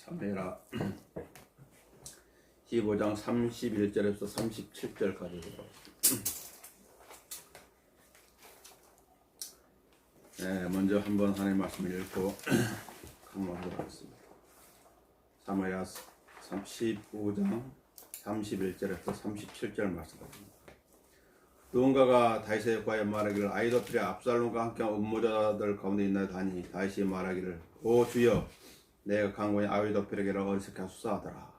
사무엘하 15장 31절에서 37절까지 먼저 한번 하나님의 말씀을 읽고 강론하도록 하겠습니다. 사무엘하 15장 31절에서 37절 말씀입니다. 누군가가 다윗에게 구하여 말하기를 아히도펠이 압살롬과 함께한 음모자들 가운데 있나이다 하니 다윗이 말하기를 오 주여 내가 강권이 아히도펠에게라 어리석게 하소서 하더라.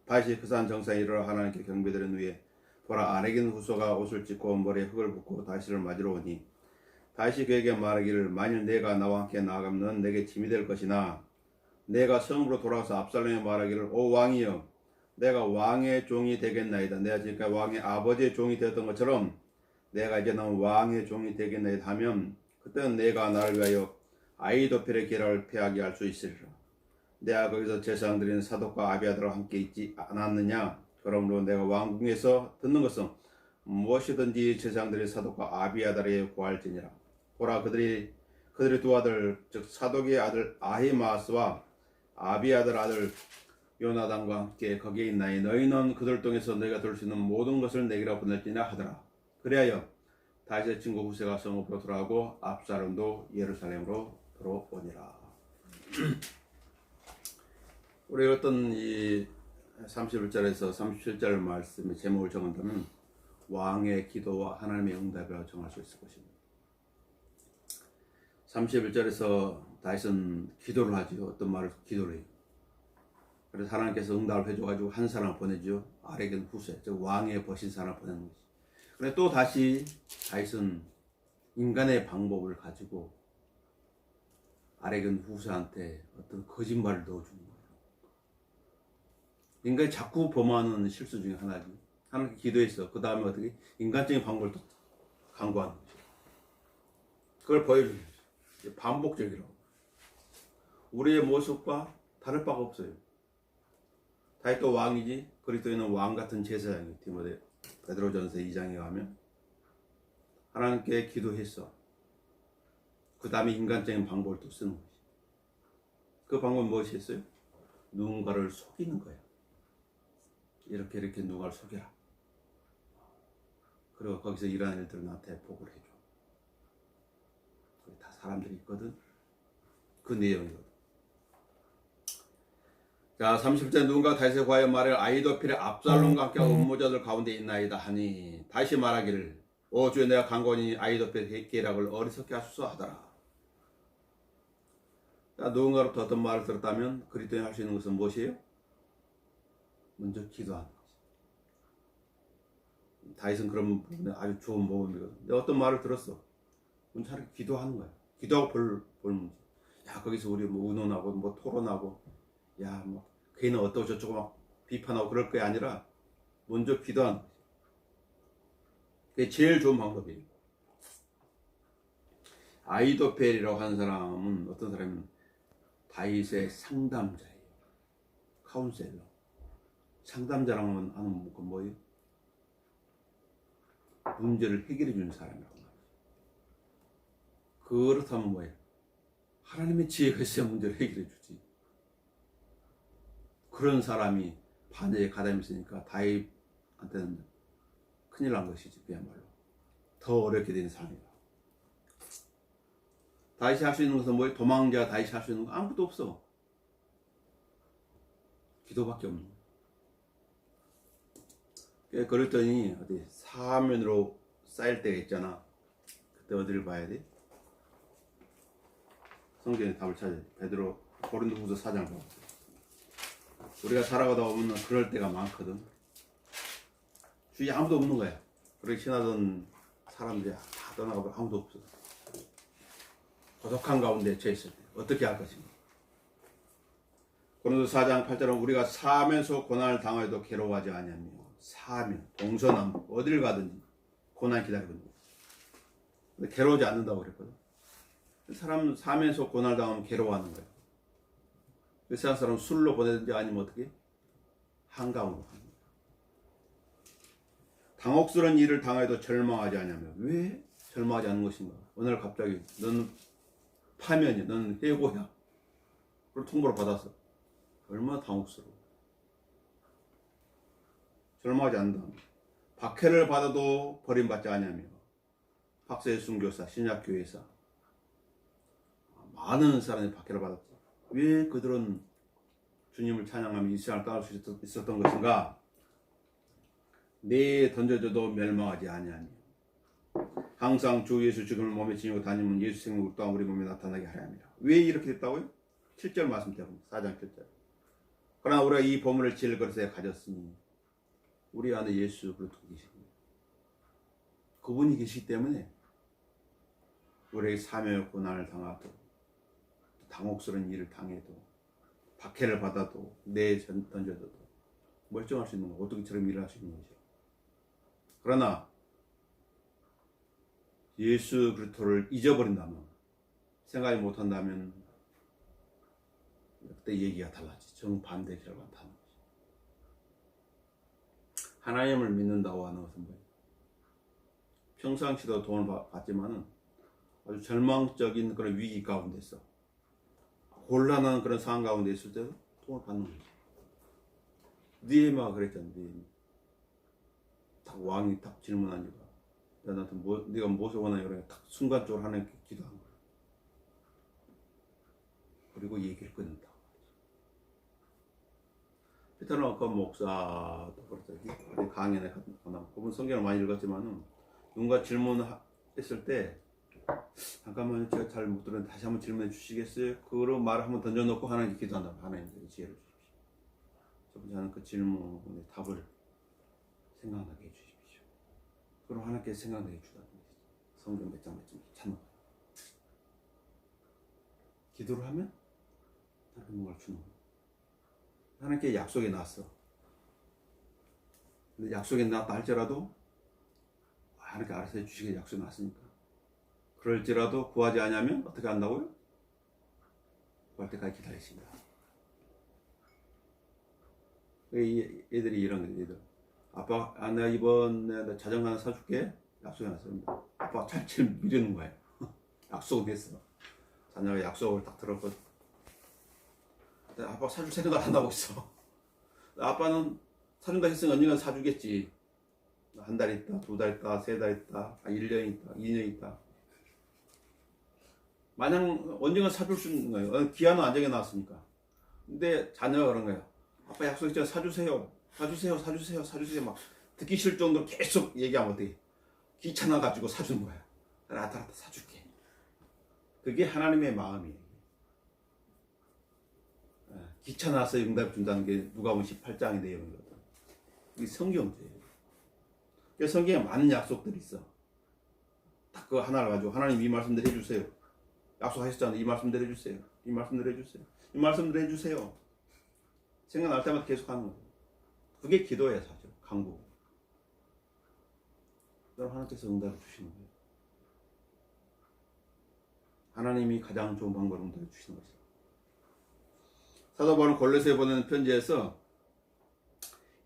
다윗이 그 산 정상에 이르러 하나님께 경배드린 후에 보라 아렉인 후소가 옷을 찢고 머리에 흙을 붓고 다윗을 맞으러 오니 다윗이 그에게 말하기를 만일 내가 나와 함께 나아가면 넌 내게 짐이 될 것이나 내가 성읍으로 돌아가서 압살롬에 말하기를 오 왕이여 내가 왕의 종이 되겠나이다. 내가 지금까지 왕의 아버지의 종이 되었던 것처럼 내가 이제는 왕의 종이 되겠나이다 하면 그때는 내가 나를 위하여 아히도펠의 계략을 패하게 할 수 있으리라. 내가 거기서 제사장 드리는 사독과 아비아들과 함께 있지 않았느냐. 그러므로 내가 왕궁에서 듣는 것은 무엇이든지 제사장 드리는 사독과 아비아들에게 구할지니라. 보라 그들의 두 아들 즉 사독의 아들 아히마스와 아비아들 아들 요나단과 함께 거기에 있나니 너희는 그들 중에서 너희가 들을 수 있는 모든 것을 내게로 보낼지냐 하더라. 그리하여 다윗의 친구 후세가 성읍으로 돌아가고 압살롬도 예루살렘으로 들어오니라. 우리 어떤 이 31절에서 37절 말씀의 제목을 정한다면 왕의 기도와 하나님의 응답이라고 정할 수 있을 것입니다. 31절에서 다윗은 기도를 하죠. 어떤 말을 기도를 해요. 그래서 하나님께서 응답을 해줘가지고 한 사람을 보내죠. 아렉인 후세, 즉 왕의 버신 사람을 보내는 거지. 그런데 또 다시 다윗은 인간의 방법을 가지고 아렉인 후세한테 어떤 거짓말을 넣어주는 거예요. 인간이 자꾸 범하는 실수 중에 하나지. 하나님께 기도했어. 그 다음에 어떻게 인간적인 방법을 또 강구하는 거죠. 그걸 보여주는 거죠. 반복적이라고. 우리의 모습과 다를 바가 없어요. 다윗도 왕이지 그리스도인은 왕 같은 제사장이 디모데 베드로전서 2장에 가면 하나님께 기도했어. 그 다음에 인간적인 방법을 또 쓰는 거지. 그 방법은 무엇이었어요? 누군가를 속이는 거야. 이렇게 누군가를 속여라. 그리고 거기서 일어난 일들을 나한테 보고를 해줘. 거기 다 사람들이 있거든. 그 내용이거든. 자, 30절 누군가 다윗에 구하여 말하기를 아히도펠의 압살롬과 함께 음모자들 가운데 있나이다 하니 다윗이 말하기를 오 주여 내가 강권이 아히도펠의 계략을 어리석게 하소서 하더라. 자, 누군가로부터 어떤 말을 들었다면 그리스도인이 할 수 있는 것은 무엇이에요? 먼저 기도하는 거지. 다윗은 그런 부분에 아주 좋은 모범이거든. 내가 어떤 말을 들었어. 그럼 차라리 기도하는 거야. 기도하고 볼 문제. 야 거기서 우리 뭐 의논하고 뭐 토론하고 야 뭐 걔는 어떠고 저쩌고 막 비판하고 그럴 게 아니라 먼저 기도하는 거지. 그게 제일 좋은 방법이에요. 아히도펠이라고 하는 사람은 어떤 사람은 다윗의 상담자예요. 카운셀러. 상담자라는 하는 건 뭐예요? 문제를 해결해 주는 사람이라고 말이죠. 그렇다면 뭐예요? 하나님의 지혜가 있어야 문제를 해결해 주지. 그런 사람이 반대에 가담이 있으니까 다윗한테는 큰일 난 것이지. 그야말로 더 어렵게 된 상황이다. 다윗이 할 수 있는 것은 뭐예요? 도망자 다윗이 할 수 있는 거 아무것도 없어. 기도밖에 없는 거야. 그랬더니 어디 사면으로 쌓일 때가 있잖아. 그때 어디를 봐야 돼? 성경의 답을 찾아야 돼. 베드로 고린도후서 4장 봐. 우리가 살아가다 보면 그럴 때가 많거든. 주위에 아무도 없는 거야. 그렇게 친하던 사람들이 다 떠나가고 아무도 없어. 고독한 가운데 처했을 때 어떻게 할 것인가. 고린도서 4장 8절은 우리가 사면서 고난을 당하여도 괴로워하지 아니하며 사면, 동서남 어딜 가든지 고난 기다리고 있는 거야. 괴로워하지 않는다고 그랬거든. 사람 사면서 고난을 당하면 괴로워하는 거야. 세상 사람 술로 보내든지 아니면 어떻게? 한가운으로 하는 거야. 당혹스러운 일을 당해도 절망하지 않으며 왜 절망하지 않는 것인가? 어느 날 갑자기 너는 파면이야, 너는 해고야. 그걸 통보를 받았어. 얼마나 당혹스러워. 절망하지 않는다. 박해를 받아도 버림받지 아니하며 박사의 순교사, 신약교회사 많은 사람이 박해를 받았죠. 왜 그들은 주님을 찬양하며 이 세상을 떠날 수 있었던 것인가? 내 던져져도 멸망하지 아니하니 항상 주 예수 죽음을 몸에 지니고 다니면 예수 생명을 또한 우리 몸에 나타나게 하려 함이라. 왜 이렇게 됐다고요? 7절 말씀 때문에 4장 7절. 그러나 우리가 이 보물을 질 그릇에 가졌으니 우리 안에 예수 그리스도 계십니다. 그분이 계시기 때문에 우리에게 사명의 고난을 당하도 당혹스러운 일을 당해도 박해를 받아도 내 던져도 멀쩡할 수 있는 거, 어떻게 저런 일을 할 수 있는 거죠. 그러나 예수 그리스도를 잊어버린다면, 생각이 못한다면 그때 얘기가 달라지죠. 정반대 결과가 나타나는 거죠. 하나님을 믿는다고 하는 것은 뭐예요? 평상시도 돈을 받지만은 아주 절망적인 그런 위기 가운데 있어, 곤란한 그런 상황 가운데 있을 때도 돈을 받는 거죠. 니에마가 그랬잖아. 니에마 딱 왕이 딱 질문하니까 야, 나한테 네가 무엇을 원하냐 그래. 딱 순간적으로 하나님께 기도한 거야. 그리고 얘기를 끊는다. 피터는 아까 목사도 그렇죠. 강연에 가나 그분 성경을 많이 읽었지만은 누군가 질문했을 때 잠깐만요, 제가 잘 못 들었는데 다시 한번 질문해 주시겠어요? 그걸 말을 한번 던져놓고 하나님께 기도한다. 하나님께 지혜를 주십시오. 저는 그 질문의 답을 생각나게 해주십시오. 그럼 하나님께 생각나게 해주다는 거죠. 성경 몇 장 찾는 거예요. 기도를 하면 하나님 뭔가를 주는 거예요. 하나님께 약속이 났어. 근데 약속이 났다 할지라도 하나님께 알아서 해주시게 약속이 났으니까. 그럴지라도 구하지 않으면 어떻게 한다고요? 구할 때까지 기다리십니다. 애들이 이런 거예요. 애들. 아빠, 내가 이번에 자전거 하나 사줄게. 약속이 났습니다. 아빠가 찰질 미루는 거예요. 약속은 됐어. 자녀가 약속을 딱 들었거든. 아빠가 사줄 생각을 안 하고 있어. 아빠는 사준다 했으니까 언젠가 사주겠지. 한 달 있다, 2달 있다, 3달 있다, 1년 있다, 2년 있다. 마냥 언젠가 사줄 수 있는 거예요. 기한은 안 정해놨으니까. 근데 자녀가 그런 거예요. 아빠 약속했잖아. 사주세요. 사주세요. 사주세요. 사주세요. 막 듣기 싫을 정도로 계속 얘기하면 어떡해. 귀찮아가지고 사주는 거야. 나한테 사줄게. 그게 하나님의 마음이에요. 귀찮아서 응답 준다는 게 누가복음 18장의 내용이거든. 이게 성경제예요. 성경에 많은 약속들이 있어. 딱 그거 하나를 가지고 하나님 이 말씀대로 해주세요. 약속하셨잖아요. 이 말씀대로 해주세요. 이 말씀대로 해주세요. 이 말씀대로 해주세요. 생각날 때마다 계속 하는 거예요. 그게 기도예요, 사실. 간구. 여러분, 하나님께서 응답을 주시는 거예요. 하나님이 가장 좋은 방법으로 응답을 주시는 거죠. 사도 바울은 골로새에 보내는 편지에서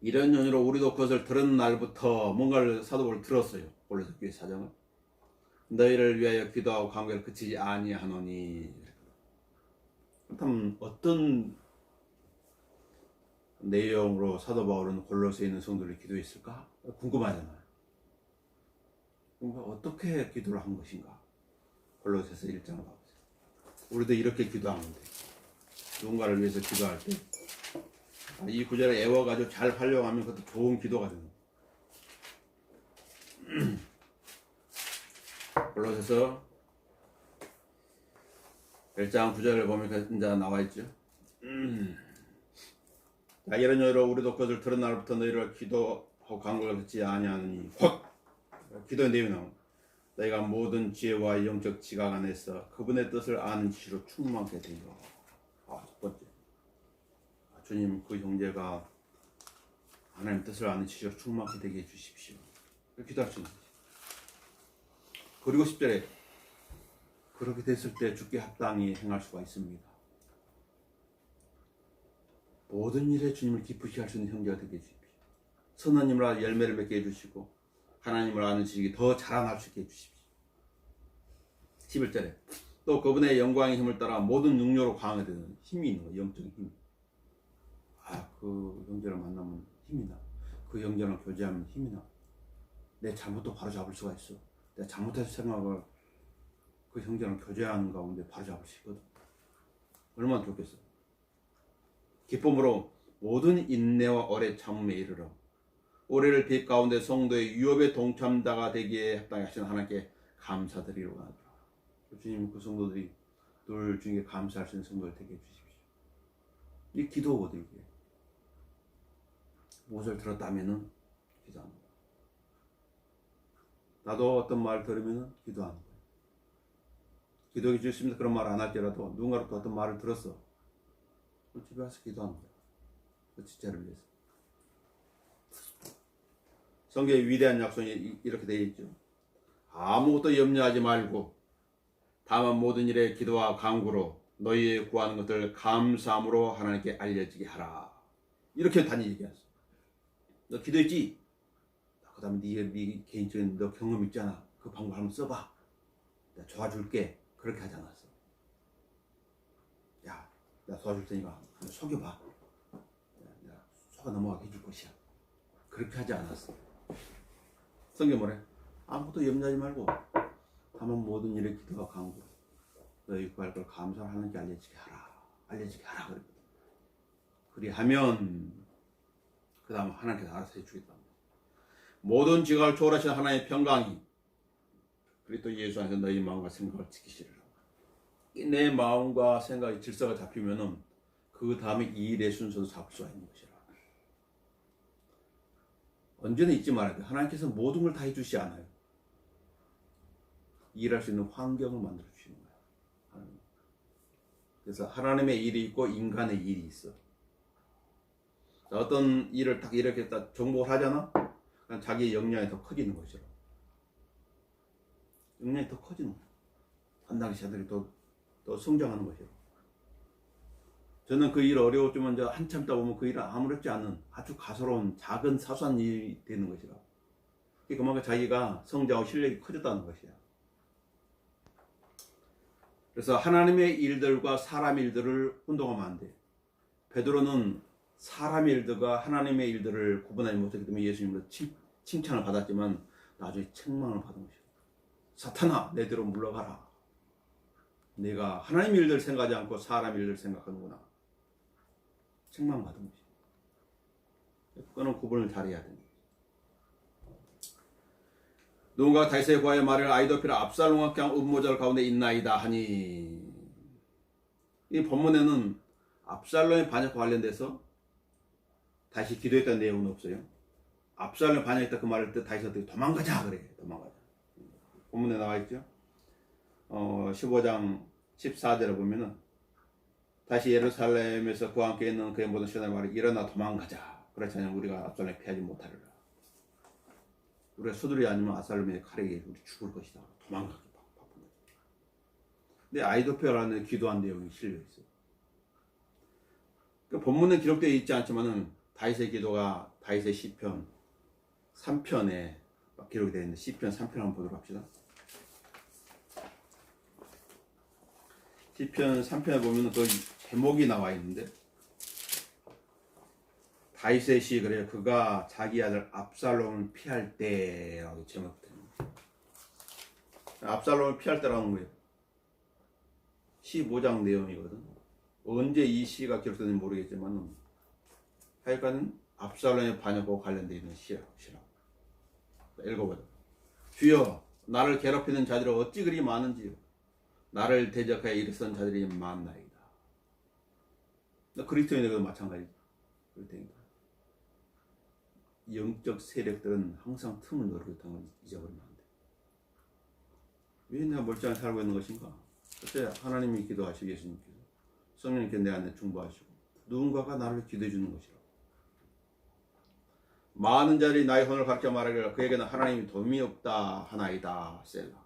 이런 연유로 우리도 그것을 들은 날부터 뭔가를 사도 바울이 들었어요. 골로새 교회 사정을. 너희를 위하여 기도하고 간구를 그치지 아니하노니. 그렇다면 어떤 내용으로 사도 바울은 골로새에 있는 성도를 기도했을까? 궁금하잖아요. 어떻게 기도를 한 것인가? 골로새서 1장을 봐보세요. 우리도 이렇게 기도하는데 누군가를 위해서 기도할 때 이 구절을 애워가지고 잘 활용하면 그것도 좋은 기도가 되는 거예요. 골로새서 1장 9절을 보면 이제 나와 있죠. 이런 여로 우리도 그것을 들은 날부터 너희를 기도하고 간구를 듣지 아니하느니 확 기도의 내용이 나옵니다. 너희가 모든 지혜와 영적 지각 안에서 그분의 뜻을 아는 지식으로 충만하게 되리라. 첫 번째, 주님 그 형제가 하나님 뜻을 아는 지식으로 충만하게 되게 해주십시오. 이렇게 기도할 수 있는 거죠. 그리고 10절에 그렇게 됐을 때 주께 합당히 행할 수가 있습니다. 모든 일에 주님을 기쁘시게 할 수 있는 형제가 되게 해주십시오. 선한 힘으로 열매를 맺게 해주시고 하나님을 아는 지식이 더 자라날 수 있게 해주십시오. 11절에 또 그분의 영광의 힘을 따라 모든 능력으로 강하게 되는 힘이 있는 거예요. 영적인 힘. 그 형제를 만나면 힘이 나. 그 형제랑 교제하면 힘이 나. 내 잘못도 바로 잡을 수가 있어. 내가 잘못해서 생각을 그 형제랑 교제하는 가운데 바로 잡을 수 있거든. 얼마나 좋겠어. 기쁨으로 모든 인내와 오래 참음에 이르러 올해를 빛 가운데 성도의 유업의 동참자가 되기에 합당히 하신 하나님께 감사드리로다. 주님, 그 성도들이 늘 주님께 감사할 수 있는 성도를 되게 해주십시오. 이 기도거든. 이게 무엇을 들었다면은 기도합니다. 나도 어떤 말을 들으면은 기도하는 거예요. 기도해 주십니다. 그런 말 안 할지라도 누군가로부터 어떤 말을 들었어. 집에 와서 기도하는 거예요. 그 지체를 위해서. 성경의 위대한 약속이 이렇게 되어 있죠. 아무것도 염려하지 말고 다만 모든 일에 기도와 간구로 너희의 구하는 것들 감사함으로 하나님께 알려지게 하라. 이렇게 단히 얘기했어. 너 기도했지? 그 다음에 네 개인적인 너 경험 있잖아. 그 방법 한번 써봐. 내가 도와줄게. 그렇게 하지 않았어. 야, 내가 도와줄 테니까 한번 속여봐. 내가 속아 넘어가게 해줄 것이야. 그렇게 하지 않았어. 성경 뭐래? 아무것도 염려하지 말고 다만 모든 일에 기도와 간구 너희 구할 걸 감사를 하나님께 알려지게 하라. 알려지게 하라 그랬거든. 그리하면 그 다음 하나님께서 알아서 해주겠다. 모든 지각을 초월하신 하나님의 평강이 그리스도 예수 안에서 너희 마음과 생각을 지키시리라. 내 마음과 생각의 질서가 잡히면은 그 다음에 이 일의 순서도 잡을 수가 있는 것이라. 언제나 잊지 말아야 돼. 하나님께서 모든 걸 다 해주시지 않아요. 일할 수 있는 환경을 만들어 주시는 거야. 그래서 하나님의 일이 있고 인간의 일이 있어. 어떤 일을 딱 이렇게 딱 정복을 하잖아. 그럼 자기의 역량이 더 커지는 것이라. 역량이 더 커지는 거야. 담당자들이 더 성장하는 것이라. 저는 그 일 어려웠지만 이제 한참 있다 보면 그 일은 아무렇지 않은 아주 가소로운 작은 사소한 일이 되는 것이라. 그만큼 자기가 성장하고 실력이 커졌다는 것이야. 그래서 하나님의 일들과 사람 일들을 혼동하면 안 돼. 베드로는 사람의 일들과 하나님의 일들을 구분하지 못했기 때문에 예수님으로 칭찬을 받았지만 나중에 책망을 받은 것이야. 사탄아, 내 뒤로 물러가라. 내가 하나님 일들 생각하지 않고 사람 일들 생각하는구나. 책망받은 것이야. 그거는 구분을 잘해야 됩니다. 누군가 다윗의 구하여 말을 아히도펠아 압살롬과 함께 음모자 가운데 있나이다 하니, 이 본문에는 압살롬의 반역과 관련돼서 다시 기도했다는 내용은 없어요. 압살롬이 반역했다 그 말을 때 다시 어떻게 도망가자 그래. 도망가자. 본문에 나와 있죠. 15장 14절에 보면은 다시 예루살렘에서 그와 함께 있는 그의 모든 신하의 말이 일어나 도망가자. 그렇지 않으면 우리가 압살롬에 피하지 못하리라. 우리가 서두르지 않으면 압살롬의 칼에 우리 죽을 것이다. 도망가기 바쁜 거지. 근데 아히도펠라는 기도한 내용이 실려 있어. 그 본문은 기록되어 있지 않지만은 다윗의 기도가 다윗의 시편 3편에 기록이 되어 있는데 시편 3편 한번 보도록 합시다. 시편 3편에 보면 그 제목이 나와 있는데 다윗의 시 그래요. 그가 자기 아들 압살롬을 피할 때라고 제목됩니다. 압살롬을 피할 때라는 거예요. 15장 내용이거든. 언제 이 시가 기록되는지 모르겠지만 하여간 압살롬의 반역과 관련되어 있는 시라고. 읽어보자. 주여 나를 괴롭히는 자들이 어찌 그리 많은지요. 나를 대적하여 일어선 자들이 많나이다. 그리스도인에게도 마찬가지죠. 영적 세력들은 항상 틈을 노리고 있다는 걸 잊어버리면 안 돼. 왜 내가 멀쩡하게 살고 있는 것인가? 그때 하나님이 기도하시고 예수님께서 성령님께서 내 안에 중보하시고 누군가가 나를 기도해 주는 것이라고. 많은 자들이 나의 혼을 가르쳐 말하기를 그에게는 하나님이 도움이 없다 하나이다 셀라.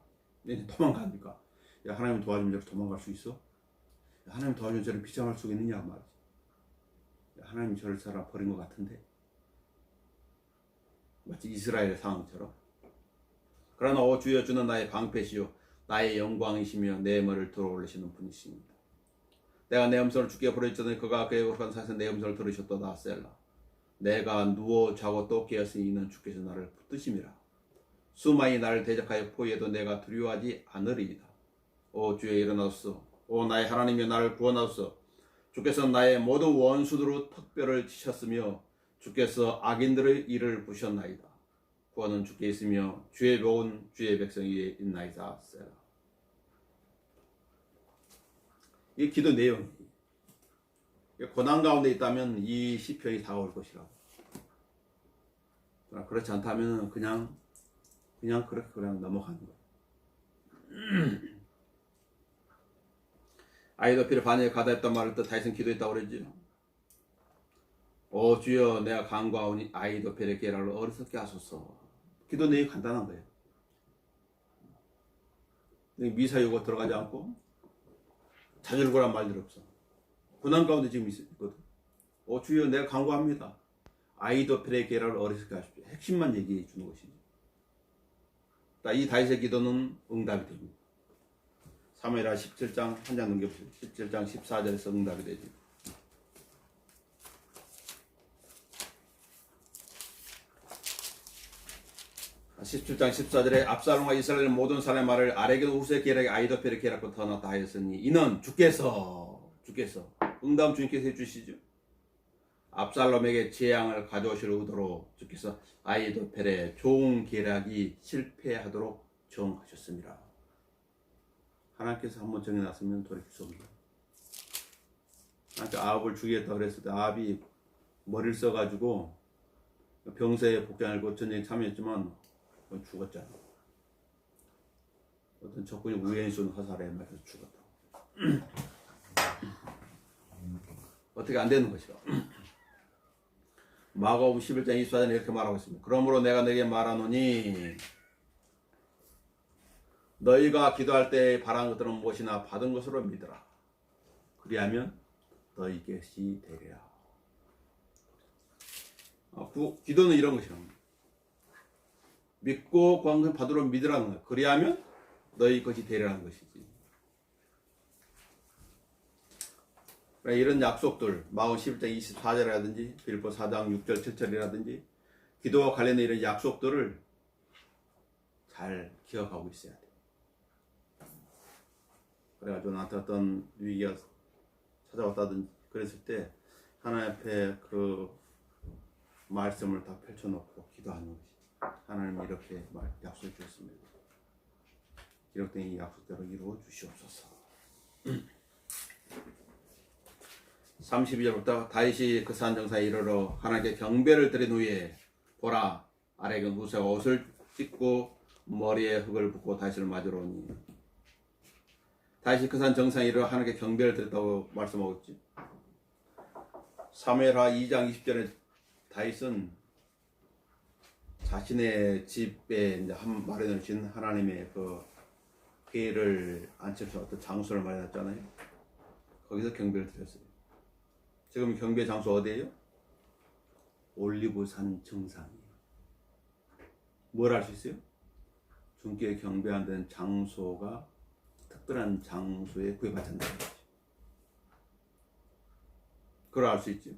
얘는 도망갑니까? 야, 하나님 도와주면 저를 도망갈 수 있어? 야, 하나님 도와주면 저를 비참할 수 있느냐 말이지. 야, 하나님이 저를 살아 버린 것 같은데. 마치 이스라엘의 상황처럼. 그러나 오 주여 주는 나의 방패시요 나의 영광이시며 내 머리를 들어올리시는 분이십니다. 내가 내 음성을 주께 부르짖더니 그가 그의 거룩한 산에서 내 음성을 들으셨도다. 셀라. 내가 누워 자고 또 깨었으니 이는 주께서 나를 붙드심이라. 수많이 나를 대적하여 포위해도 내가 두려워하지 않으리이다. 오 주여 일어나소서. 오 나의 하나님이여 나를 구원하소서. 주께서 나의 모든 원수들로 특별을 치셨으며 주께서 악인들의 일을 부셨나이다. 구원은 주께 있으며 주의 복은 주의 백성 위에 있나이다. 셀라. 이 기도 내용이 고난 가운데 있다면 이 시편이 다가올 것이라고. 그렇지 않다면 그냥 그렇게 그냥 넘어가는 거예요. 아히도펠의 반역에 가다했던 말을 또 다윗은 기도했다고 그랬죠. 오 주여 내가 간구하오니 아히도펠의 계략을 어리석게 하소서. 기도 내용이 간단한 거예요. 미사유가 들어가지 않고 자절고란 말들 없어. 고난 가운데 지금 있거든. 오 주여 내가 간구합니다. 아히도펠의 계략을 어리석게 하십시오. 핵심만 얘기해 주는 것이지. 이 다윗의 기도는 응답이 됩니다. 사무엘하 17장 한 장 넘겨보세요. 17장 14절에서 응답이 되죠. 아, 17장 14절에 압살롬과 이스라엘 모든 사람의 말을 아레게도 후세 계략의 아히도펠의 계략부터 터놨다 하였으니 이는 주께서 응답 주님께서 해주시죠. 압살롬에게 재앙을 가져오실 의도로 주께서 아히도펠의 좋은 계략이 실패하도록 정하셨습니다. 하나님께서 한번 정해놨으면 돌이킬 수 없는 거예요. 하나님께 아합을 죽이겠다고 그랬을 때 아합이 머리를 써가지고 병세에 복장하고 전쟁에 참여했지만 그건 죽었잖아. 어떤 적군이 우연히 쏜 화살에 맞아서 죽었다. 어떻게 안 되는 것이요. 마가복음 11장 24절에 이렇게 말하고 있습니다. 그러므로 내가 너에게 말하노니 너희가 기도할 때 바라는 것들은 무엇이나 받은 것으로 믿으라. 그리하면 너희 것이 되리라. 기도는 이런 것이라. 믿고 구한 것을 받으러 믿으라는 거야. 그리하면 너희 것이 되리라는 것이지. 이런 약속들, 마가복음 11장 24절이라든지 빌립보 4장 6절 7절이라든지 기도와 관련된 이런 약속들을 잘 기억하고 있어야 돼. 그래가지고 나한테 어떤 위기가 찾아왔다든지 그랬을 때 하나님 앞에 그 말씀을 다 펼쳐놓고 기도하는 것이 하나님이 이렇게 약속해 주셨습니다. 기록된 이 약속대로 이루어 주시옵소서. 32절부터 다윗이 그 산 정상에 이르러 하나님께 경배를 드린 후에 보라 아렉은 무쇠가 옷을 찢고 머리에 흙을 붓고 다윗을 맞으러 오니 다윗이 그 산 정상에 이르러 하나님께 경배를 드렸다고 말씀하고 있지. 사무엘하 2장 20절에 다윗은 자신의 집에 이제 마련해 주신 하나님의 그 회를 앉힐 수 어떤 장소를 마련했잖아요. 거기서 경배를 드렸어요. 지금 경배 장소 어디예요? 올리브산 정상이에요. 뭘 알 수 있어요? 주님께 경배하는 장소가 특별한 장소에 구애받는다는 거죠. 그걸 알 수 있죠.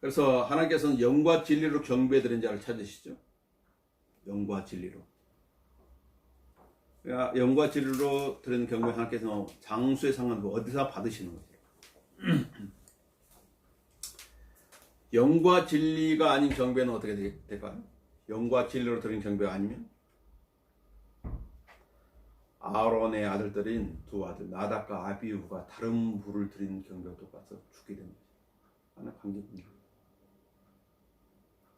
그래서 하나님께서는 영과 진리로 경배드린 자를 찾으시죠. 영과 진리로. 그러니까 영과 진리로 드리는 경배 하나님께서는 장소에 상관없고 어디서 받으시는 거죠. 영과 진리가 아닌 경배는 어떻게 될까요? 영과 진리로 드린 경배가 아니면 아론의 아들들인 두 아들 나답과 아비후가 다른 불을 드린 경배와 똑같아서 죽게 됩니다. 하나 관계입니다.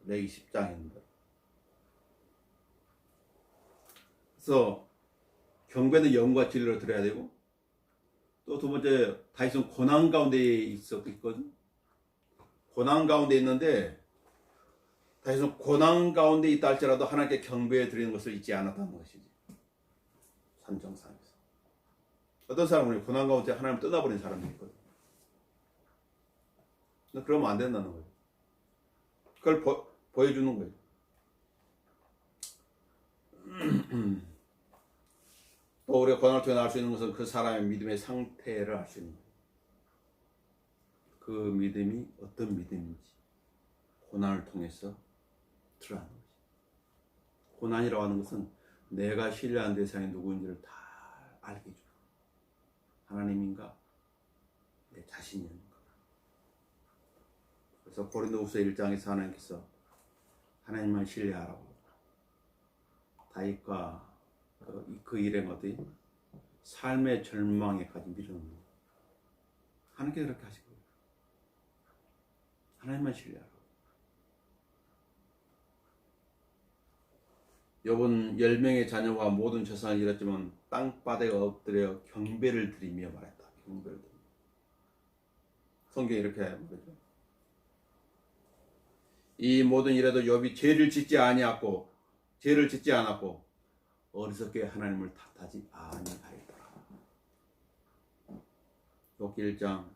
레위 10장입니다. 그래서 경배는 영과 진리로 드려야 되고 또 두 번째 다윗은 고난 가운데 있거든. 고난 가운데 있는데 다윗은 고난 가운데 있다 할지라도 하나님께 경배해 드리는 것을 잊지 않았다는 것이지. 산정상에서 어떤 사람은 고난 가운데 하나님을 떠나버린 사람이 있거든. 그러면 안 된다는 거예요. 그걸 보여주는 거예요. 또 우리가 고난을 통해 알 수 있는 것은 그 사람의 믿음의 상태를 알 수 있는 거예요. 그 믿음이 어떤 믿음인지 고난을 통해서 드러나는 거죠. 고난이라고 하는 것은 내가 신뢰하는 대상이 누구인지를 다 알게 해줘요. 하나님인가 내 자신인가. 그래서 고린도후서 1장에서 하나님께서 하나님만 신뢰하라고 다윗과 그 일행 어디 삶의 절망에까지 밀어넣는 거예요. 하나님께서 그렇게 하신 거예요. 하나님만 신뢰하라고. 욥은 10명의 자녀와 모든 재산을 잃었지만 땅바닥에 엎드려 경배를 드리며 말했다. 경배를 드리며. 성경이 이렇게 말하죠. 이 모든 일에도 욥이 죄를 짓지 않았고 어리석게 하나님을 탓하지 아니하였더라. 욥기 1장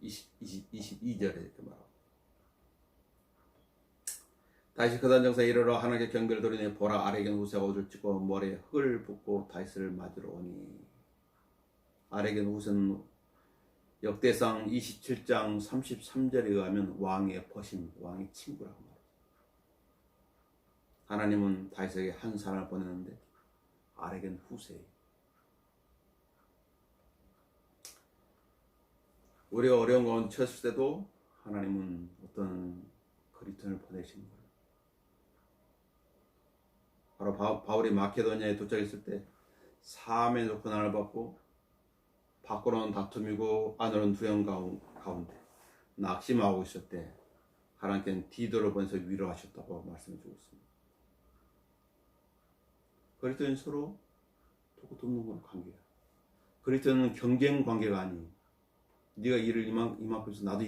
22절에 이렇게 말하고 다시 그단 정사에 이르러 하나님께 경배를 드리니 보라 아래겐 우세가 옷을 찢고 머리에 흙을 붓고 다윗을 맞으러 오니. 아래겐 우세는 역대상 27장 33절에 의하면 왕의 벗임, 왕의 친구라고 말합니다. 하나님은 다윗에게 한 사람을 보내는데 아래겐 후세. 우리가 어려운 가운데 처했을 때도 하나님은 어떤 그리스도인을 보내신 거예요. 바로 바울이 마케도니아에 도착했을 때 사함에서 고난을 받고 밖으로는 다툼이고 안으로는 두려움 가운데 낙심하고 있을 때 하나님께는 디도를 보내서 위로하셨다고 말씀해 주고 있습니다. 그리스도인 서로 돕는 건 관계야. 그리스도는 경쟁 관계가 아니에요. 네가 일을 이만큼 해서 나도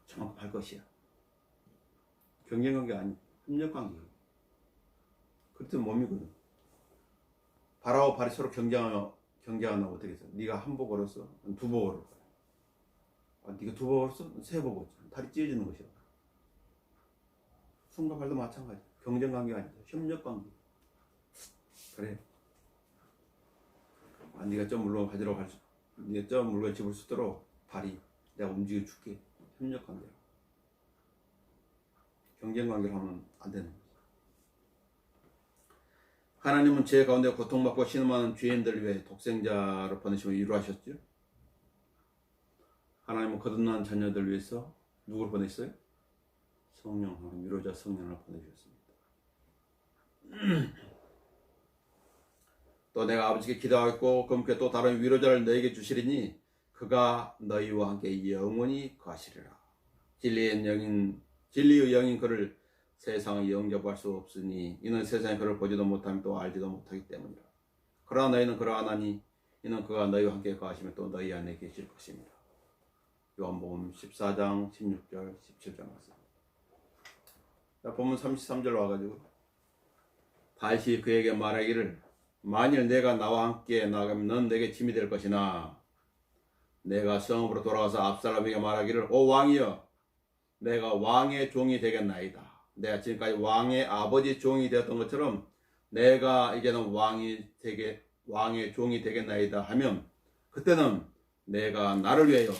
저만큼 할 것이야. 경쟁 관계가 아니에요. 협력 관계예요. 그리스도는 몸이거든. 바라와 발이 서로 경쟁하면 어떻게 해서 네가 한 복 벌었어? 두 복 벌을 거야. 네가 두 복 벌었어? 세 복 벌었어. 다리 찢어지는 것이야. 손과 발도 마찬가지. 경쟁 관계가 아니죠. 협력 관계. 그래. 네가 저 물건 가지러 네가 저 물건 집을 수 있도록 발이 내가 움직여 줄게. 협력 관계라. 경쟁 관계를 하면 안 되는 거지. 하나님은 죄 가운데 고통받고 신음하는 죄인들을 위해 독생자를 보내시고 위로하셨죠. 하나님은 거듭난 자녀들을 위해서 누구를 보냈어요? 성령, 하나님 위로자 성령을 보내주셨습니다. 또 내가 아버지께 기도하겠고 그분께 또 다른 위로자를 너에게 주시리니 그가 너희와 함께 영원히 거하시리라. 진리의 영인 그를 세상을 영접할 수 없으니 이는 세상에 그를 보지도 못하며 또 알지도 못하기 때문이라. 그러나 너희는 그러하나니 이는 그가 너희와 함께 거하시며 또 너희 안에 계실 것입니다. 요한복음 14장 16절 17절 말씀. 자, 본문 33절 와가지고 다시 그에게 말하기를 만일 내가 나와 함께 나가면 넌 내게 짐이 될 것이나 내가 성읍으로 돌아가서 압살롬에게 말하기를 오 왕이여 내가 왕의 종이 되겠나이다. 내가 지금까지 왕의 아버지 종이 되었던 것처럼 내가 이제는 왕의 종이 되겠나이다 하면 그때는 내가 나를 위하여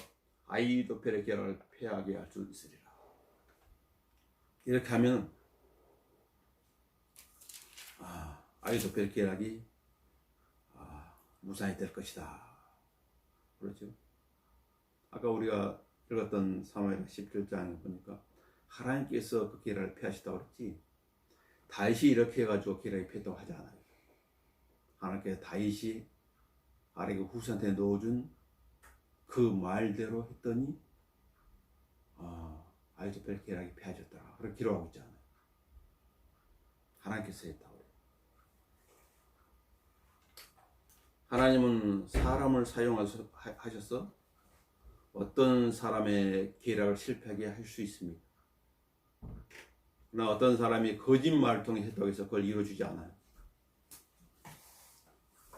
아히도펠의 계략을 패하게 할 수 있으리라. 이렇게 하면 아히도펠의 계략이 무산이 될 것이다. 그렇죠? 아까 우리가 읽었던 사무엘 17장에 보니까 하나님께서 그 계략을 패하시다고 그랬지 다윗이 이렇게 해가지고 계략이 패했다고 하지 않아요. 하나님께서 다윗이 아래게 후세한테 넣어준 그 말대로 했더니 아히도펠 계략이 패하셨더라. 그렇게 기록하고 있잖아요. 하나님께서 했다고. 하나님은 사람을 사용하셔서 어떤 사람의 계략을 실패하게 할 수 있습니다. 그러나 어떤 사람이 거짓말을 통해 했다고 해서 그걸 이루어주지 않아요.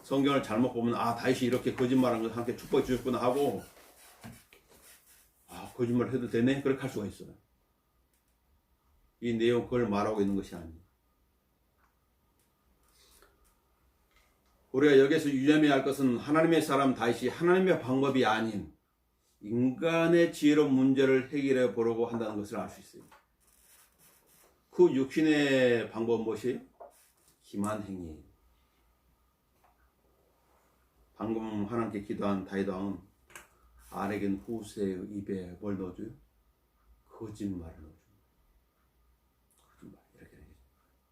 성경을 잘못 보면 다윗이 이렇게 거짓말한 걸 함께 축복해 주셨구나 하고 거짓말 해도 되네? 그렇게 할 수가 있어요. 이 내용 그걸 말하고 있는 것이 아니에요. 우리가 여기서 유념해야 할 것은 하나님의 사람 다윗이 하나님의 방법이 아닌 인간의 지혜로 문제를 해결해 보려고 한다는 것을 알 수 있어요. 그 육신의 방법은 무엇이에요? 기만행위예요. 방금 하나님께 기도한 다윗 왕은 아내겐 후세의 입에 뭘 넣어줘요? 거짓말을 넣어줘요. 거짓말.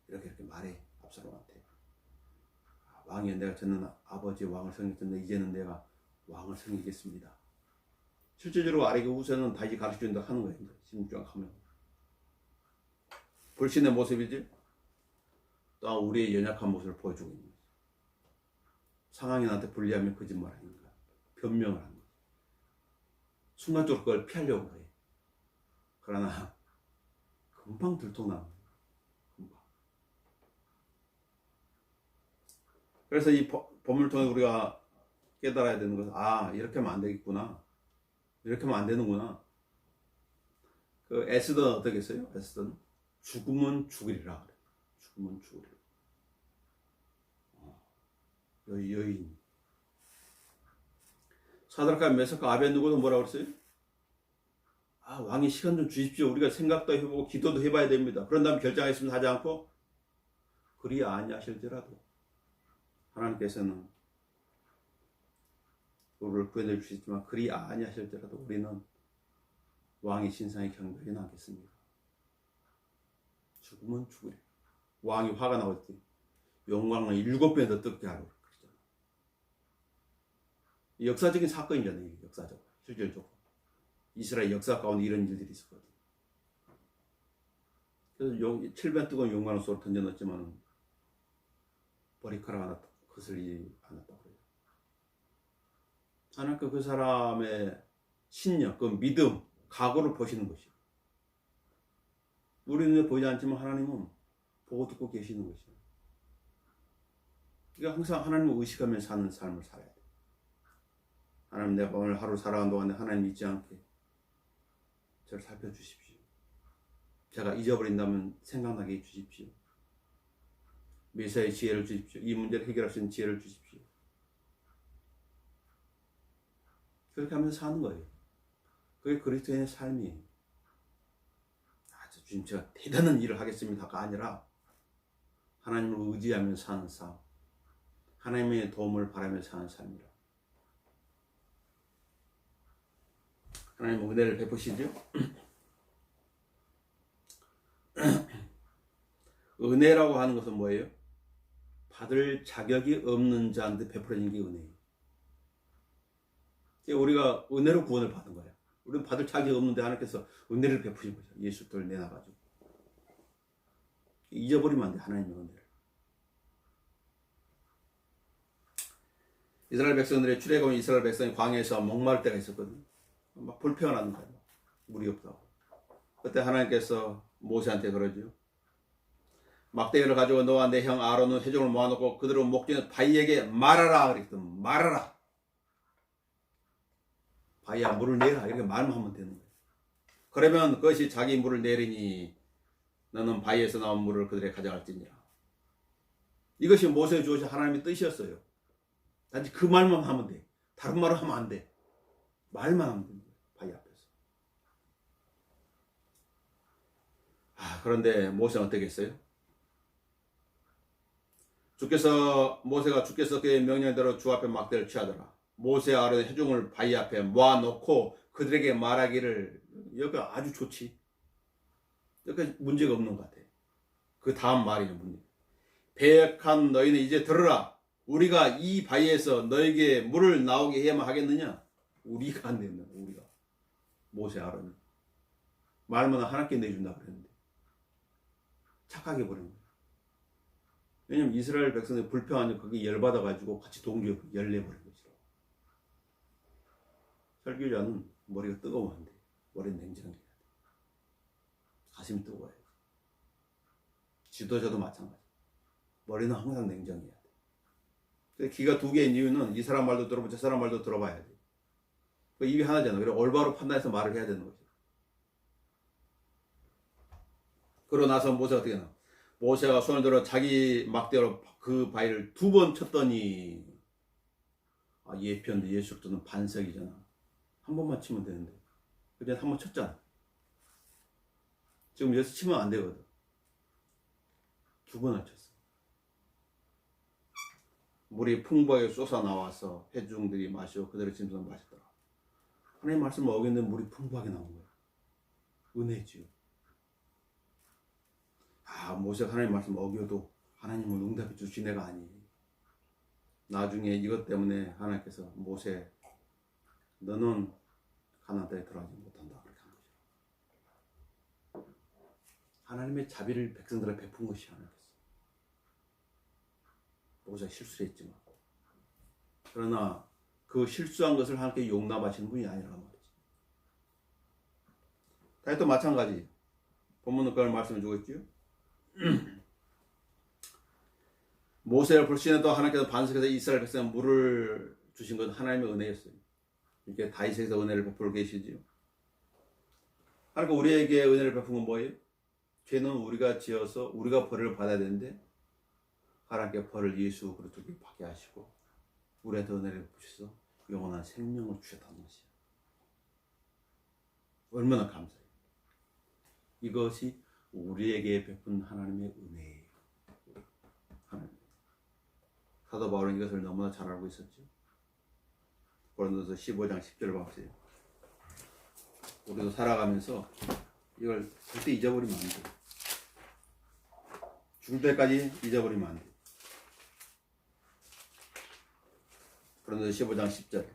이렇게 말해. 압살롬한테. 왕이 내가 저는 아버지 왕을 섬겼는데 이제는 내가 왕을 섬기겠습니다. 실제적으로 아내겐 후세는 다윗이 가르쳐준다 하는 거예요. 16장 하면. 불신의 모습이지. 또 우리의 연약한 모습을 보여주고 있는 거예요. 상황이 나한테 불리하면 거짓말하는 거야. 변명을 하는 거야. 순간적으로 그걸 피하려고 해. 그러나 금방 들통나는 거야. 금방. 그래서 이 본문을 통해 우리가 깨달아야 되는 것은 이렇게 하면 안 되겠구나. 이렇게 하면 안 되는구나. 그 에스더는 어떻게 했어요? 에스더는 죽으면 죽으리라 그래. 죽으면 죽으리라. 여인. 사드락과 메삭과 아벤누고도 뭐라고 그랬어요? 왕이 시간 좀 주십시오. 우리가 생각도 해보고 기도도 해봐야 됩니다. 그런 다음에 결정하겠습니다 하지 않고 그리 아니하실지라도 하나님께서는 우리를 구해내 주시지만 그리 아니하실지라도 우리는 왕의 신상에 경배하지 않겠습니다. 죽으면 죽으리. 왕이 화가 나올 때 영광을 7배 더 뜯게 하라고 그러잖아. 역사적인 사건이잖아요. 이게 역사적으로 실질적으로 이스라엘 역사 가운데 이런 일들이 있었거든. 그래서 7배 뜨거운 용광로 속으로 던져넣었지만 머리카락 하나 거슬리지 않았다고 그래요. 하나님께 그 사람의 신념, 그 믿음, 각오를 보시는 것이요. 우리 눈에 보이지 않지만 하나님은 보고 듣고 계시는 것이요. 그러니까 항상 하나님을 의식하며 사는 삶을 살아야 돼. 하나님, 내가 오늘 하루 살아가는 동안에 하나님 잊지 않게 저를 살펴주십시오. 제가 잊어버린다면 생각나게 해주십시오. 메시아의 지혜를 주십시오. 이 문제를 해결할 수 있는 지혜를 주십시오. 그렇게 하면서 사는 거예요. 그게 그리스도인의 삶이에요. 주님 제가 대단한 일을 하겠습니다가 아니라 하나님을 의지하며 사는 삶, 하나님의 도움을 바라며 사는 삶이라. 하나님 은혜를 베푸시죠. 은혜라고 하는 것은 뭐예요? 받을 자격이 없는 자한테 베풀어진 게 은혜예요. 우리가 은혜로 구원을 받은 거예요. 우리는 받을 자격이 없는데 하나님께서 은혜를 베푸신 거죠. 예수를 내놔가지고. 잊어버리면 안 돼, 하나님의 은혜를. 이스라엘 백성들의 출애굽은 이스라엘 백성이 광야에서 목마를 때가 있었거든요. 막 불평하는 거예요. 물이 없다고. 그때 하나님께서 모세한테 그러죠. 막대기를 가지고 너와 내 형 아론은 회중을 모아놓고 그들을 목전에 바위에게 말하라 그랬더니 말하라. 바위야 물을 내라 이렇게 말만 하면 되는 거예요. 그러면 그것이 자기 물을 내리니 너는 바위에서 나온 물을 그들에게 가져갈지니라. 이것이 모세에 주어진 하나님의 뜻이었어요. 단지 그 말만 하면 돼. 다른 말을 하면 안 돼. 말만 하면 됩니다. 바위 앞에서. 그런데 모세는 어떻게 했어요? 모세가 주께서 그의 명령대로 주 앞에 막대를 취하더라. 모세 아론의 회중을 바위 앞에 모아놓고 그들에게 말하기를. 여기가 아주 좋지. 여기까지 문제가 없는 것 같아. 그 다음 말이죠. 문제. 배역한 너희는 이제 들으라. 우리가 이 바위에서 너에게 물을 나오게 해야만 하겠느냐? 우리가 안 된다. 우리가. 모세 아론은. 말만 하나님께 내준다 그랬는데. 착하게 버린 거예요. 왜냐면 이스라엘 백성들이 불평하니 그게 열받아가지고 같이 동기에 열내버린 거죠. 설교자는 머리가 뜨거우면 안 돼. 머리는 냉정해야 돼. 가슴이 뜨거워야 돼. 지도자도 마찬가지. 머리는 항상 냉정해야 돼. 귀가 두 개인 이유는 이 사람 말도 들어보고 저 사람 말도 들어봐야 돼. 입이 하나잖아. 그래서 올바로 판단해서 말을 해야 되는 거죠. 그러고 나서 모세가 어떻게 하나? 모세가 손을 들어 자기 막대로 그 바위를 2번 쳤더니 예편도 예술도는 반석이잖아. 한 번만 치면 되는데 그냥 한 번 쳤잖아. 지금 여기서 치면 안 되거든. 2번을 쳤어. 물이 풍부하게 쏟아 나와서 회중들이 마시고 그대로 짐승 마시더라. 하나님 말씀을 어겼는데 물이 풍부하게 나온 거야. 은혜지요. 모세가 하나님 말씀 어겨도 하나님은 응답해 주신 애가 아니에요. 나중에 이것 때문에 하나님께서 모세 너는 가나안 땅에 들어가지 못한다 그렇게 한 거죠. 하나님의 자비를 백성들에게 베푼 것이 하나님께서. 모세가 실수를 했지만 그러나 그 실수한 것을 하나님께 용납하시는 분이 아니란 말이지. 다윗도 마찬가지. 본문은 그걸 말씀해 주고 있죠. 모세를 불신해도 하나님께서 반석에서 이스라엘 백성에 물을 주신 건 하나님의 은혜였어요. 이렇게 다윗에게서 은혜를 베풀고 계시지요. 하나님께 우리에게 은혜를 베푼 건 뭐예요? 죄는 우리가 지어서 우리가 벌을 받아야 되는데 하나님께 벌을 예수 그리스도께 받게 하시고 우리한테 은혜를 베푸셔서 영원한 생명을 주셨다는 것이에요. 얼마나 감사해요. 이것이 우리에게 베푼 하나님의 은혜예요. 하나님. 사도 바울은 이것을 너무나 잘 알고 있었죠. 고린도서 15장 10절을 보세요. 우리도 살아가면서 이걸 절대 잊어버리면 안 돼요. 죽을 때까지 잊어버리면 안 돼요. 고린도서 15장 10절.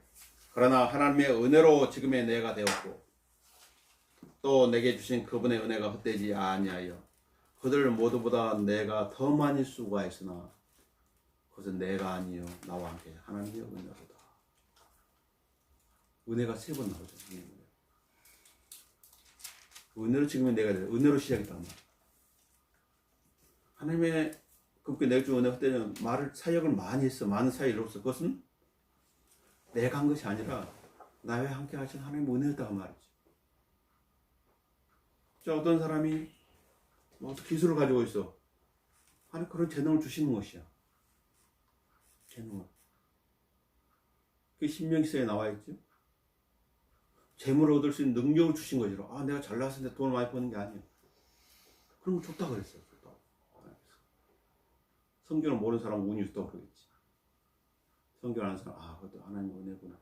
그러나 하나님의 은혜로 지금의 내가 되었고 또 내게 주신 그분의 은혜가 헛되지 아니하여 그들 모두보다 내가 더 많이 수고하였으나 그것은 내가 아니요 나와 함께 하나님의 은혜로다. 은혜가 3번 나오죠. 은혜로 지금의 내가 되었고 은혜로 시작했단 말이야. 하나님의 그분께 내가 준 은혜가 헛되면 사역을 많이 했어. 많은 사역을 이뤘어. 그것은 내가 한 것이 아니라 나와 함께 하신 하나님의 은혜였다고 말이지. 자, 어떤 사람이 기술을 가지고 있어. 하나님 그런 재능을 주시는 것이야. 재능을. 그게 신명기서에 나와 있죠. 재물을 얻을 수 있는 능력을 주신 거죠. 내가 잘 나왔는데 돈을 많이 버는 게 아니야. 그런 거 줬다 그랬어요. 성경을 모르는 사람은 운이 있다고 그러겠지. 성경을 아는 사람, 그것도 하나님의 은혜구나.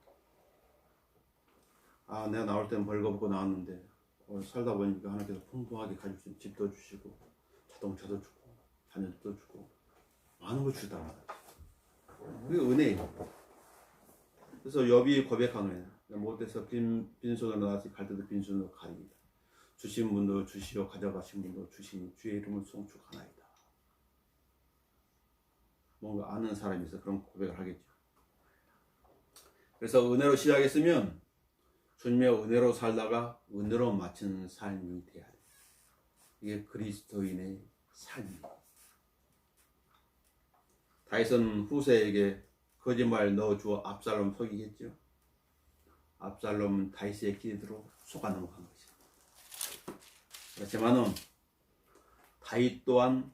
내가 나올 때는 벌거벗고 나왔는데 살다 보니까 하나님께서 풍부하게 가지고 집도 주시고 자동차도 주고 자녀도 주고 많은 걸 주시단 말이지. 그게 은혜예요. 그래서 욥이 고백한 거예요. 못해서 빈손으로 나왔으니 갈 때도 빈손으로 가리이다. 주신 분도 주시오 가져가신 분도 주시니 주의 이름을 송축하나이다. 뭔가 아는 사람이 있어 그런 고백을 하겠죠. 그래서 은혜로 시작했으면 주님의 은혜로 살다가 은혜로 마치는 삶이 돼야 돼. 이게 그리스도인의 삶입니다. 다윗은 후세에게 거짓말 넣어주어 압살롬 속이겠죠. 압살롬은 다윗의 기대로 속아 넘어간 것이다. 그렇지만은 다윗 또한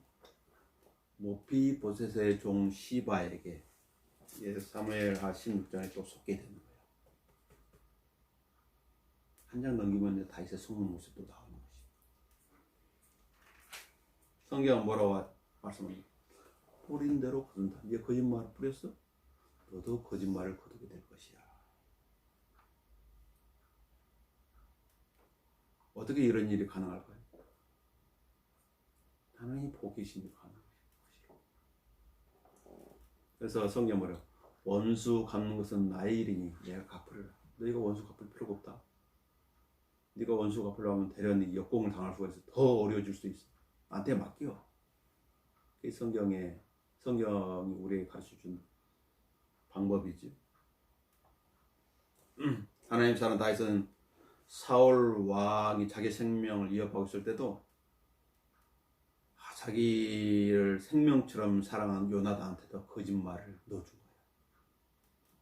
모피보셋의 종 시바에게 사무엘하 16장에 또 속게 되는 거예요. 한 장 넘기면 다윗의 속는 모습도 나오는 것이죠. 성경은 뭐라고 말씀합니까? 뿌린 대로 거둔다. 네가 거짓말을 뿌렸어? 너도 거짓말을 거두게 될 것이야. 어떻게 이런 일이 가능할까요? 하나님이 보고 계시니 가능한 것이고. 그래서 성경 뭐래요? 원수 갚는 것은 나의 일이니 내가 갚으리라. 너희가 원수 갚을 필요가 없다. 네가 원수 갚으려면 대련이 역공을 당할 수가 있어. 더 어려워질 수 있어. 나한테 맡겨. 그게 성경이 우리에게 가르쳐준 방법이지. 하나님 사람 다윗은 사울 왕이 자기 생명을 위협하고 있을 때도 자기를 생명처럼 사랑한 요나단한테도 거짓말을 넣어준 거야.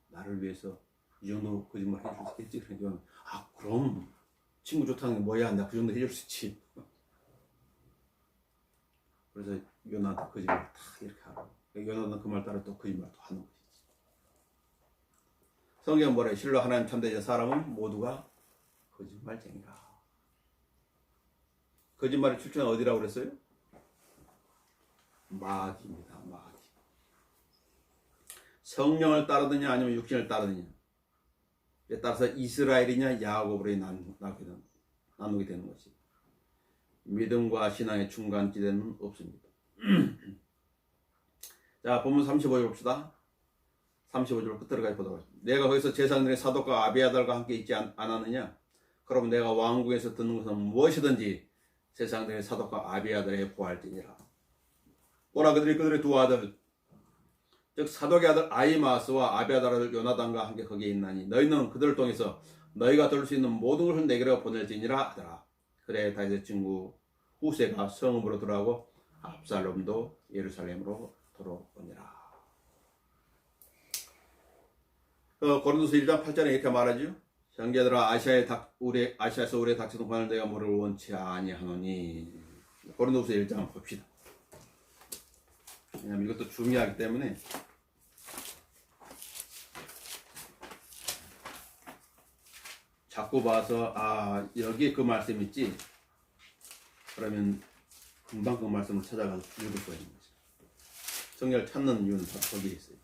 나를 위해서 이 정도 거짓말 해줄 수 있겠지? 그러니까 그럼 친구 좋다는 게 뭐야? 나 그 정도 해줄 수 있지. 그래서 요나한테 거짓말 다 이렇게 하고, 요나는 그 말 따라 또 거짓말 또 하는 것이지. 성경 뭐래? 실로 하나님 참되신 사람은 모두가 거짓말쟁이라. 거짓말의 출처는 어디라고 그랬어요? 마귀입니다. 마귀. 성령을 따르느냐 아니면 육신을 따르느냐. 에 따라서 이스라엘이냐 야곱으로 나누게 되는 것이. 믿음과 신앙의 중간지대는 없습니다. 자, 본문 35절 봅시다. 35절 끝으로까지 보도록 하겠습니다. 내가 거기서 제사장들의 사독과 아비아달과 함께 있지 않았느냐? 그러면 내가 왕궁에서 듣는 것은 무엇이든지 제사장들의 사독과 아비아달에 보할지니라. 오라 그들의 두 아들 즉 사독의 아들 아히마스와 아비아달 아들 요나단과 함께 거기에 있나니 너희는 그들을 통해서 너희가 들을 수 있는 모든 것을 내게로 보낼지니라 하더라. 그래 다윗의 친구 후세가 성읍으로 돌아오고 압살롬도 예루살렘으로 돌아오니라. 고린도서 1장 8절에 이렇게 말하죠. 형제들아 아시아에서 우리의 닥치는 관을 내가 모를 원치 아니하노니. 고린도서 1장 봅시다. 왜냐면 이것도 중요하기 때문에 자꾸 봐서 여기에 그 말씀 있지. 그러면 금방 그 말씀을 찾아가서 읽을 수가 있는 거죠. 성경을 찾는 이유는 다 거기에 있어요.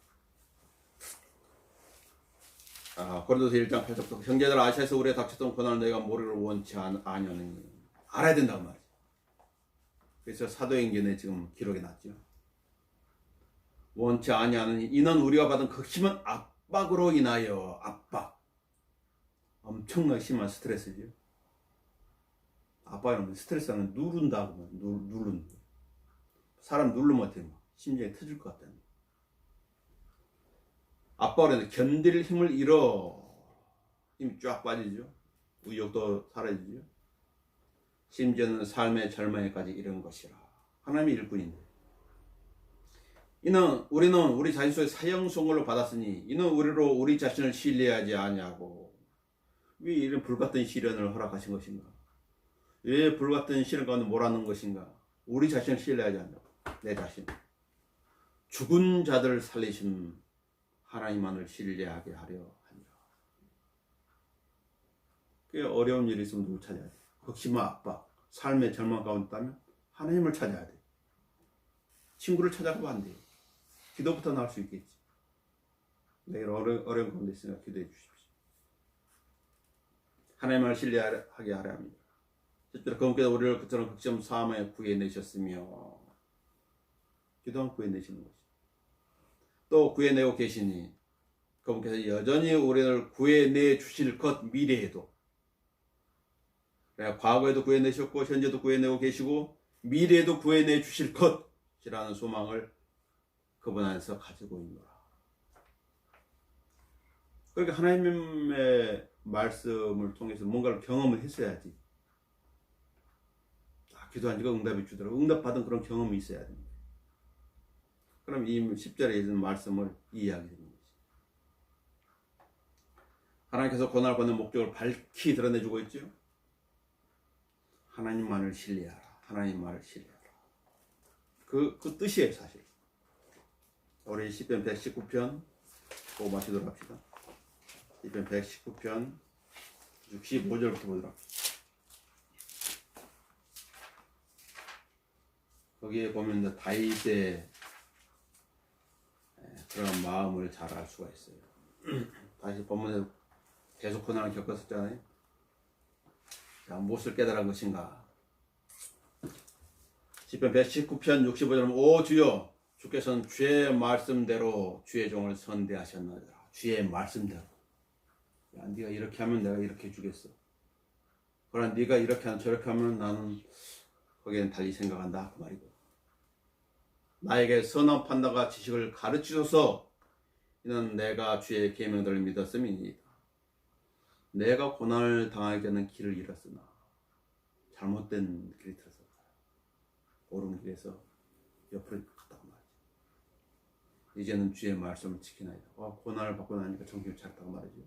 고린도서 1장 8절부터 형제들 아시아에서 우리의 닥쳤던 고난을 너희가 모르기를 원치 아니하느니. 알아야 된다고 말이죠. 그래서 사도행전에 지금 기록이 났죠. 원치 아니하느니 이는 우리가 받은 극심한 압박으로 인하여. 압박, 엄청나게 심한 스트레스죠. 압박이라는 스트레스는 누른다고. 누르는 거예요. 사람 누르면 어때요? 심장이 터질 것 같다는 거예요. 압박으로 견딜 힘을 잃어. 힘이 쫙 빠지죠. 의욕도 사라지죠. 심지어는 삶의 절망에까지 이른 것이라. 하나님의 일꾼인데. 이는 우리는 우리 자신 속에 사형선고를 받았으니 이는 우리로 우리 자신을 신뢰하지 아니하고. 왜 이런 불같은 시련을 허락하신 것인가? 왜 불같은 시련 가운데 몰아넣는 것인가? 우리 자신을 신뢰하지 않냐고. 내 자신. 죽은 자들을 살리신 하나님만을 신뢰하게 하려 하니라. 꽤 어려운 일이 있으면 누굴 찾아야 돼? 극심한 압박, 삶의 절망 가운데 있다면 하나님을 찾아야 돼. 친구를 찾아가면 안 돼요. 기도부터 나올 수 있겠지. 내일 어려운 가운데 있으니까 기도해 주십시오. 하나님을 신뢰하게 하려 합니다. 실제로 그분께서 우리를 그처럼 극심 사함에 구해내셨으며. 기도하면 구해내시는 거죠. 또 구해내고 계시니 그분께서 여전히 우리를 구해내 주실 것. 미래에도. 과거에도 구해내셨고 현재도 구해내고 계시고 미래에도 구해내 주실 것이라는 소망을 그분 안에서 가지고 있노라. 그러니까 하나님의 말씀을 통해서 뭔가를 경험을 했어야지. 기도한 지가 응답이 주더라고. 응답받은 그런 경험이 있어야 됩니다. 그럼 이 10절에 있는 말씀을 이해하게 되는 거지. 하나님께서 고난을 받는 목적을 밝히 드러내주고 있죠. 하나님만을 신뢰하라. 하나님만을 신뢰하라. 그 뜻이에요, 사실. 우리 시편 119편 보고 마치도록 합시다. 시편 119편 65절부터 보도록 합시다. 거기에 보면 다윗의 그런 마음을 잘 알 수가 있어요. 다시 본문에서 계속 고난을 겪었었잖아요. 자, 무엇을 깨달은 것인가? 시편 119편 65절 오 주여 주께서는 주의 말씀대로 주의 종을 선대하셨나이다. 주의 말씀대로. 야, 네가 이렇게 하면 내가 이렇게 해주겠어. 그러나 네가 이렇게 하면 저렇게 하면 나는 거기에는 달리 생각한다. 그 말이고. 나에게 선한 판단과 지식을 가르치소서. 이는 내가 주의 계명들을 믿었음이니이다. 내가 고난을 당하기 전에 길을 잃었으나 잘못된 길이 들어서 옳은 길에서 옆으로 갔다고 말이지. 이제는 주의 말씀을 지키나이다. 고난을 받고 나니까 정신을 차렸다고 말이죠.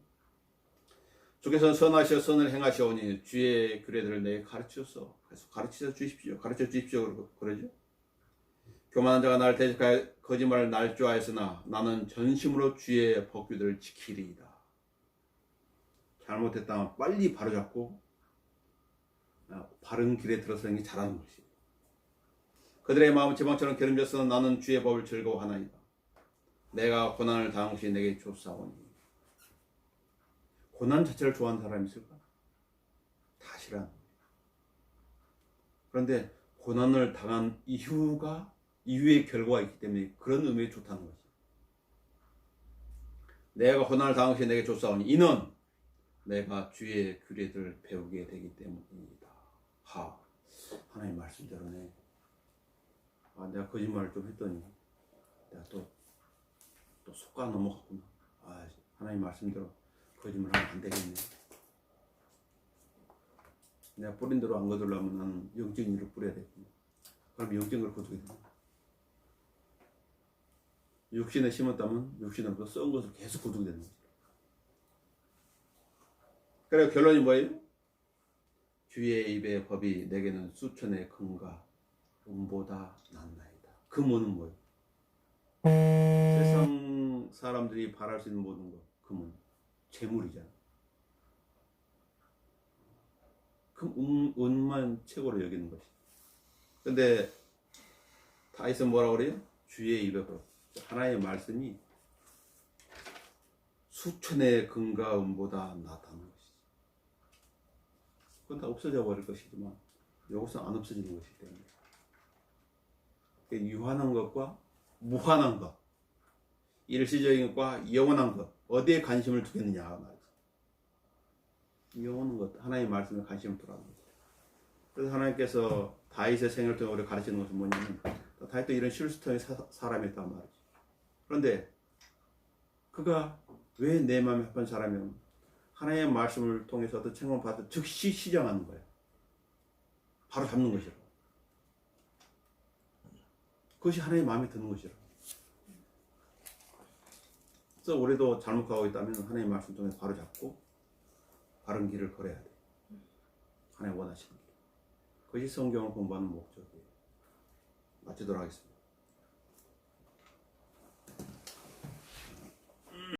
주께서는 선하시어 선을 행하시오니 주의 규례들을 내게 가르치소서. 그래서 가르쳐 주십시오. 가르쳐 주십시오. 그러죠. 교만한 자가 나를 대적하여 거짓말을 날 줄 아였으나 나는 전심으로 주의 법규들을 지키리이다. 잘못했다면 빨리 바로잡고 바른 길에 들어서는 게 잘하는 것이. 그들의 마음은 지방처럼 기름졌으나 나는 주의 법을 즐거워하나이다. 내가 고난을 당한 것이 내게 좋사오니. 고난 자체를 좋아하는 사람이 있을까? 다 싫어하는 거예요. 그런데 고난을 당한 이후의 결과가 있기 때문에 그런 의미에 좋다는 거지. 내가 고난을 당한 것이 내게 좋사오니 이는 내가 주의 규례들을 배우게 되기 때문입니다. 하나님 말씀대로네. 내가 거짓말을 좀 했더니 내가 또 속가 넘어갔구나. 하나님 말씀대로 거짓말하면 안 되겠네. 내가 뿌린 대로 안 거두려면 나는 영적인 일을 뿌려야 되겠네. 그럼 영적인 걸 거두게 됩니다. 육신에 심었다면 육신으로부터 썩은 것을 계속 거두게 되는 거죠. 그래서 결론이 뭐예요? 주의 입의 법이 내게는 수천의 금과 은보다 낫나이다. 금은 뭐예요? 세상 사람들이 바랄 수 있는 모든 것, 금은 재물이잖아. 은만 최고로 여기는 것이. 근데 다윗은 뭐라고 그래요? 주의 입의 법. 하나님의 말씀이 수천의 금과 은보다 낫다는 것이지. 그건 다 없어져 버릴 것이지만 여기서 안 없어지는 것이기 때문에 유한한 것과 무한한 것, 일시적인 것과 영원한 것, 어디에 관심을 두겠느냐 말이지. 영원한 것, 하나님의 말씀에 관심을 두라는 거죠. 그래서 하나님께서 다윗의 생애를 통해 우리 가르치는 것은 뭐냐면, 다윗도 이런 실수통의 사람이었단 말이지. 그런데 그가 왜 내 마음에 합한 사람이냐면 하나님의 말씀을 통해서 어떤 책임을 받아 즉시 시정하는 거예요. 바로 잡는 것이라. 그것이 하나님의 마음에 드는 것이라. 그래서 우리도 잘못 가고 있다면 하나님의 말씀 통해 바로 잡고 바른 길을 걸어야 돼. 하나님 원하시는 길. 그것이 성경을 공부하는 목적이에요. 마치도록 하겠습니다.